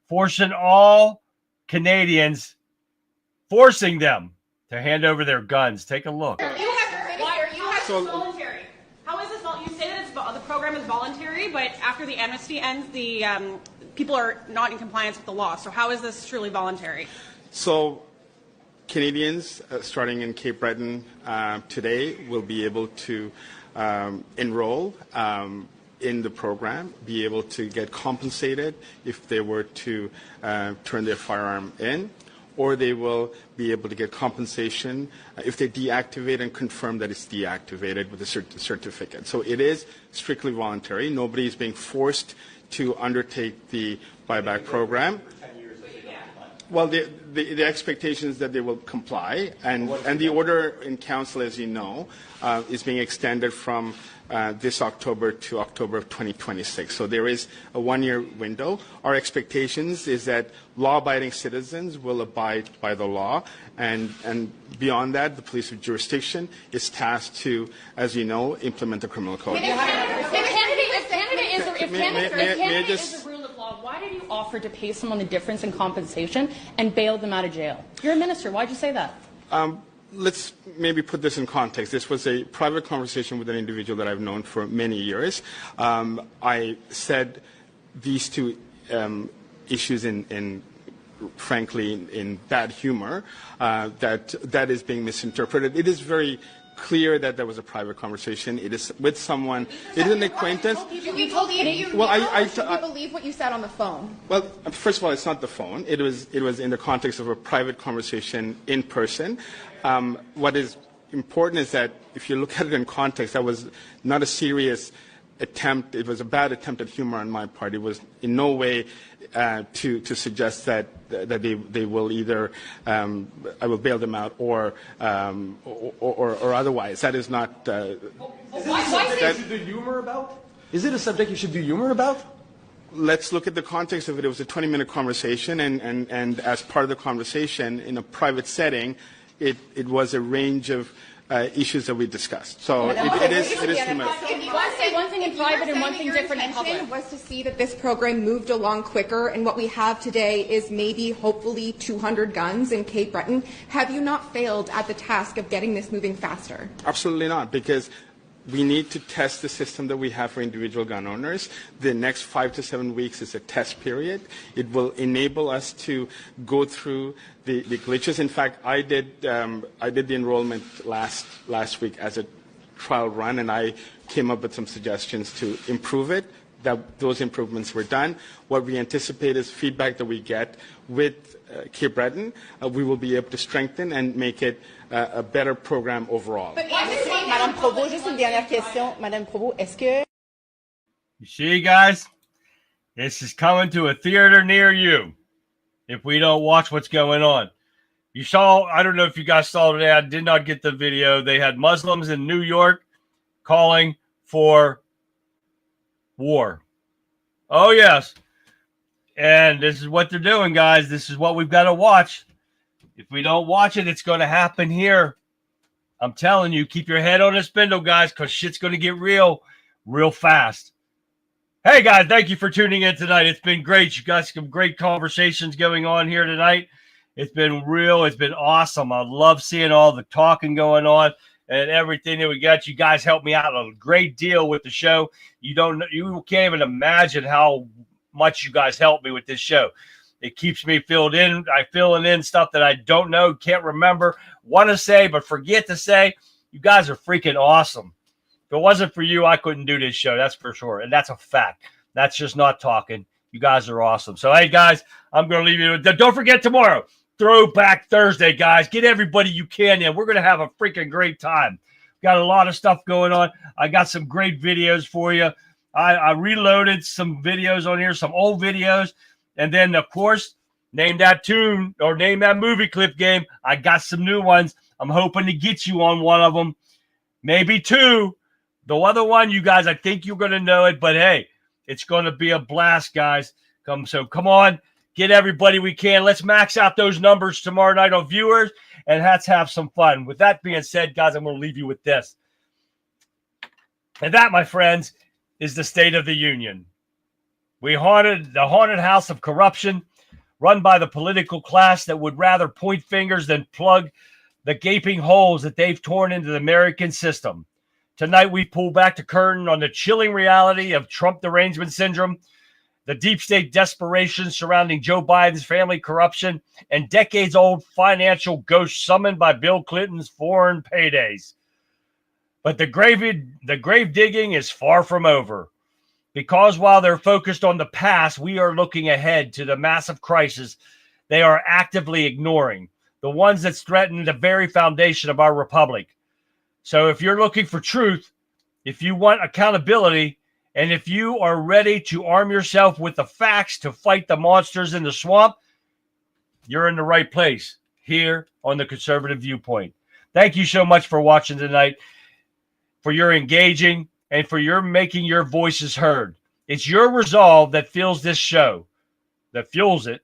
forcing all Canadians, forcing them to hand over their guns. Take a look. You have voluntary. How is this? You say that the program is voluntary, but after the amnesty ends, the people are not in compliance with the law. So how is this truly voluntary? So Canadians, starting in Cape Breton today, will be able to enroll in the program, be able to get compensated if they were to turn their firearm in, or they will be able to get compensation if they deactivate and confirm that it's deactivated with a certificate. So it is strictly voluntary. Nobody is being forced to undertake the buyback program. Well, the expectation is that they will comply, and the order in council, as you know, is being extended from this October to October of 2026. So there is a one-year window. Our expectations is that law-abiding citizens will abide by the law, and beyond that, the police of jurisdiction is tasked to, as you know, implement the criminal code. If Canada is a rule of law, why did you offer to pay someone the difference in compensation and bail them out of jail? You're a minister. Why'd you say that? Let's maybe put this in context. This was a private conversation with an individual that I've known for many years. I said these two issues frankly, in bad humor, that is being misinterpreted. It is very clear that there was a private conversation. It is with someone. It is an acquaintance. You told you believe what you said on the phone. Well, first of all, it's not the phone. It was in the context of a private conversation in person. What is important is that if you look at it in context, that was not a serious attempt. It was a bad attempt at humor on my part. It was in no way to suggest that they will either I will bail them out or otherwise. That is not. Is it a subject you should do humor about? Is it a subject you should do humor about? Let's look at the context of it. It was a 20-minute conversation, and as part of the conversation in a private setting, it was a range of issues that we discussed. So it is humor. You want to say one thing in private and one thing different in public. Your intention was to see that this program moved along quicker, and what we have today is maybe, hopefully, 200 guns in Cape Breton. Have you not failed at the task of getting this moving faster? Absolutely not, because we need to test the system that we have for individual gun owners. The next 5 to 7 weeks is a test period. It will enable us to go through the glitches. In fact, I did the enrollment last week as a trial run, and I came up with some suggestions to improve it. Those improvements were done. What we anticipate is feedback that we get with Cape Breton. We will be able to strengthen and make it a better program overall. Madame Provost, juste une dernière question. Madame Provost, est-ce que... You see, guys? This is coming to a theater near you if we don't watch what's going on. You saw, I don't know if you guys saw today, I did not get the video. They had Muslims in New York calling for war. Oh, yes. And this is what they're doing, guys. This is what we've got to watch. If we don't watch it, it's going to happen here. I'm telling you, keep your head on a spindle, guys, because shit's going to get real fast. Hey, guys, thank you for tuning in tonight. It's been great. You got some great conversations going on here tonight. It's been real. It's been awesome. I love seeing all the talking going on and everything that we got. You guys helped me out a great deal with the show. You can't even imagine how much you guys helped me with this show. It keeps me filling in stuff that I don't know, can't remember, want to say, but forget to say. You guys are freaking awesome. If it wasn't for you, I couldn't do this show. That's for sure. And that's a fact. That's just not talking. You guys are awesome. So, hey, guys, I'm going to leave you. Don't forget tomorrow, Throwback Thursday, guys. Get everybody you can in. We're going to have a freaking great time. Got a lot of stuff going on. I got some great videos for you. I reloaded some videos on here, some old videos. And then, of course, name that tune or name that movie clip game. I got some new ones. I'm hoping to get you on one of them, maybe two. The other one, you guys, I think you're going to know it. But, hey, it's going to be a blast, guys. Come on, get everybody we can. Let's max out those numbers tomorrow night on viewers, and let's have some fun. With that being said, guys, I'm going to leave you with this. And that, my friends, is the State of the Union. The haunted house of corruption run by the political class that would rather point fingers than plug the gaping holes that they've torn into the American system. Tonight, we pull back the curtain on the chilling reality of Trump derangement syndrome, the deep state desperation surrounding Joe Biden's family corruption, and decades-old financial ghosts summoned by Bill Clinton's foreign paydays. But the grave digging is far from over. Because while they're focused on the past, we are looking ahead to the massive crisis they are actively ignoring, the ones that threaten the very foundation of our republic. So if you're looking for truth, if you want accountability, and if you are ready to arm yourself with the facts to fight the monsters in the swamp, you're in the right place here on the Conservative Viewpoint. Thank you so much for watching tonight, for your engaging, and for your making your voices heard. It's your resolve that fuels this show, that fuels it.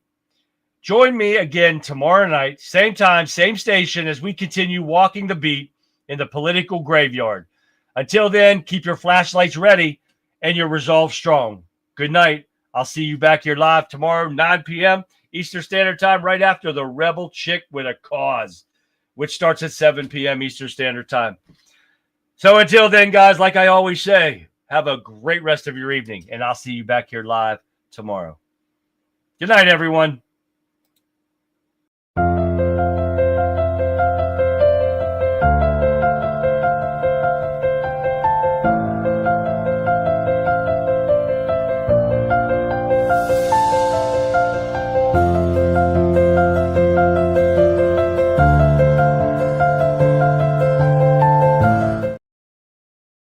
Join me again tomorrow night, same time, same station, as we continue walking the beat in the political graveyard. Until then, keep your flashlights ready and your resolve strong. Good night. I'll see you back here live tomorrow, 9 p.m. Eastern Standard Time, right after the Rebel Chick with a Cause, which starts at 7 p.m. Eastern Standard Time. So until then, guys, like I always say, have a great rest of your evening, and I'll see you back here live tomorrow. Good night, everyone.